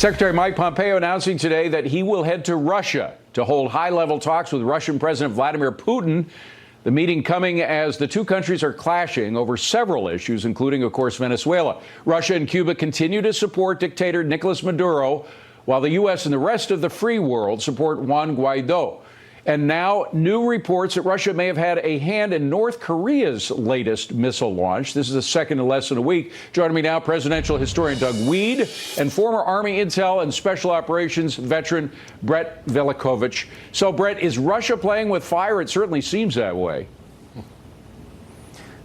Secretary Mike Pompeo announcing today that he will head to Russia to hold high-level talks with Russian President Vladimir Putin. The meeting coming as the two countries are clashing over several issues, including, of course, Venezuela. Russia and Cuba continue to support dictator Nicolas Maduro, while the U.S. and the rest of the free world support Juan Guaido. And now new reports that Russia may have had a hand in North Korea's latest missile launch. This is the second in less than a week. Joining me now, presidential historian Doug Wead and former Army Intel and Special Operations veteran Brett Velicovich. So, Brett, is Russia playing with fire? It certainly seems that way.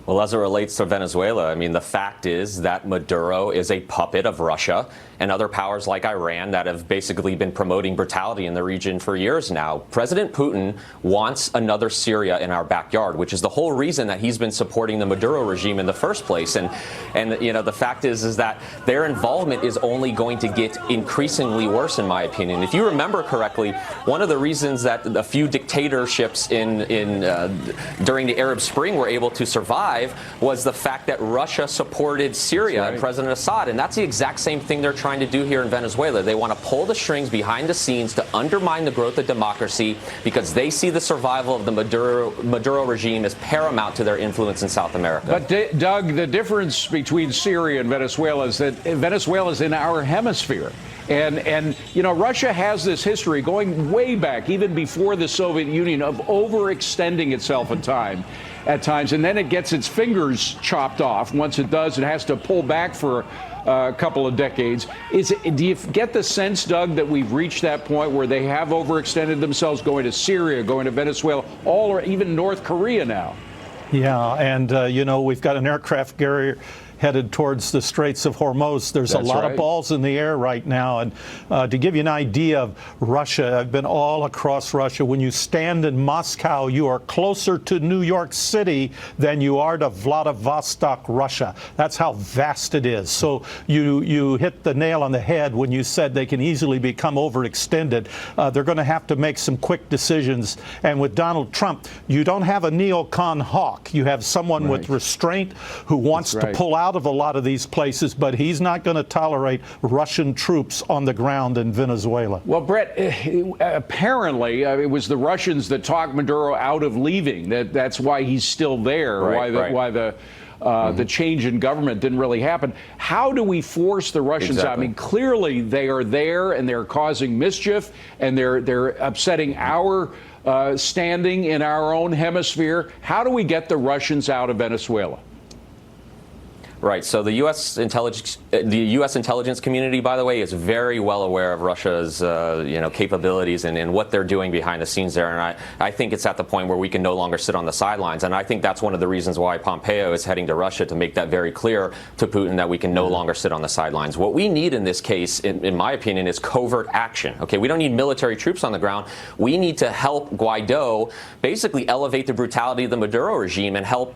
Well, as it relates to Venezuela, I mean, the fact is that Maduro is a puppet of Russia and other powers like Iran that have basically been promoting brutality in the region for years now. President Putin wants another Syria in our backyard, which is the whole reason that he's been supporting the Maduro regime in the first place. And you know, the fact is that their involvement is only going to get increasingly worse, in my opinion. If you remember correctly, one of the reasons that a few dictatorships during the Arab Spring were able to survive was the fact that Russia supported Syria and President Assad. And that's the exact same thing they're trying to do here in Venezuela. They want to pull the strings behind the scenes to undermine the growth of democracy because they see the survival of the Maduro regime as paramount to their influence in South America. But, Doug, the difference between Syria and Venezuela is that Venezuela is in our hemisphere. And you know, Russia has this history going way back, even before the Soviet Union, of overextending itself at times, and then it gets its fingers chopped off. Once it does, it has to pull back for a couple of decades. Do you get the sense, Doug, that we've reached that point where they have overextended themselves, going to Syria, going to Venezuela, or even North Korea now? Yeah, and you know, we've got an aircraft carrier headed towards the Straits of Hormuz. There's a lot of balls in the air right now. And to give you an idea of Russia, I've been all across Russia. When you stand in Moscow, you are closer to New York City than you are to Vladivostok, Russia. That's how vast it is. So you hit the nail on the head when you said they can easily become overextended. They're going to have to make some quick decisions. And with Donald Trump, you don't have a neocon hawk. You have someone with restraint who wants to pull out of a lot of these places, but he's not going to tolerate Russian troops on the ground in Venezuela. Well, Brett, apparently it was the Russians that talked Maduro out of leaving. That's why he's still there. Why the change in government didn't really happen. How do we force the Russians out? I mean, clearly they are there and they're causing mischief and they're upsetting our standing in our own hemisphere. How do we get the Russians out of Venezuela? Right. So the U.S. intelligence community, by the way, is very well aware of Russia's capabilities and what they're doing behind the scenes there. And I think it's at the point where we can no longer sit on the sidelines. And I think that's one of the reasons why Pompeo is heading to Russia, to make that very clear to Putin that we can no longer sit on the sidelines. What we need in this case, in my opinion, is covert action. Okay, we don't need military troops on the ground. We need to help Guaido basically elevate the brutality of the Maduro regime and help,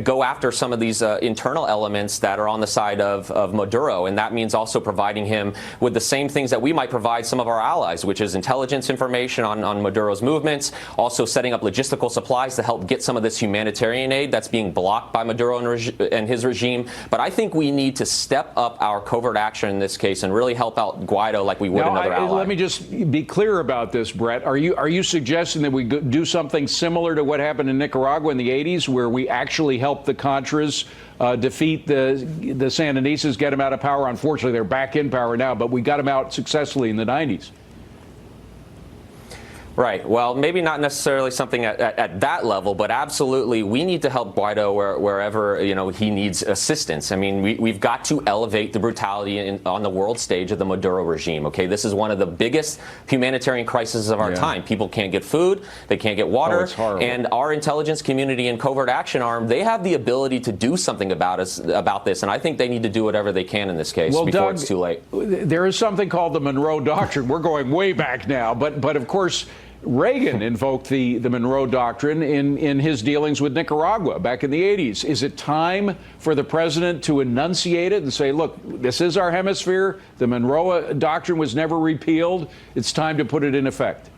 go after some of these internal elements that are on the side of Maduro. And that means also providing him with the same things that we might provide some of our allies, which is intelligence information on Maduro's movements, also setting up logistical supplies to help get some of this humanitarian aid that's being blocked by Maduro and his regime. But I think we need to step up our covert action in this case and really help out Guaido like we would another ally. Let me just be clear about this, Brett. Are you suggesting that we do something similar to what happened in Nicaragua in the 80s, where we actually helped the Contras defeat the Sandinistas, get them out of power? Unfortunately, they're back in power now, but we got them out successfully in the 90s. Right. Well, maybe not necessarily something at that level, but absolutely we need to help Guaido wherever he needs assistance. I mean, we've got to elevate the brutality on the world stage of the Maduro regime. Okay, this is one of the biggest humanitarian crises of our time. People can't get food, they can't get water, and our intelligence community and covert action arm, they have the ability to do something about this, and I think they need to do whatever they can in this case before Doug, it's too late. There is something called the Monroe Doctrine. We're going way back now, but of course, Reagan invoked the Monroe Doctrine in his dealings with Nicaragua back in the 80s. Is it time for the president to enunciate it and say, look, this is our hemisphere. The Monroe Doctrine was never repealed. It's time to put it in effect.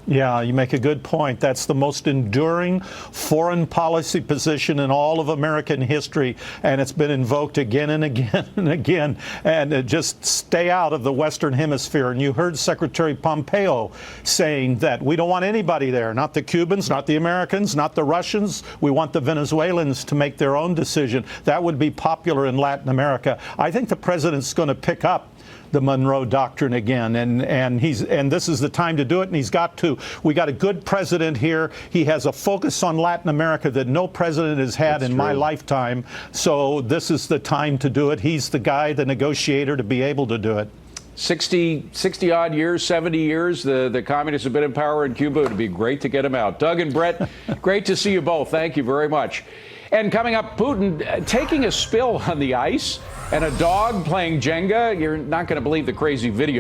Yeah, you make a good point. That's the most enduring foreign policy position in all of American history, and it's been invoked again and again and again. And just stay out of the Western Hemisphere. And you heard Secretary Pompeo saying that we don't want anybody there, not the Cubans, not the Americans, not the Russians. We want the Venezuelans to make their own decision. That would be popular in Latin America. I think the president's going to pick up the Monroe Doctrine again, and this is the time to do it, and he's got to. We got a good president here. He has a focus on Latin America that no president has had in my lifetime. So this is the time to do it. He's the guy, the negotiator, to be able to do it. 60 odd years, 70 years, the communists have been in power in Cuba. It would be great to get them out. Doug and Brett, great to see you both. Thank you very much. And coming up, Putin taking a spill on the ice and a dog playing Jenga. You're not going to believe the crazy video.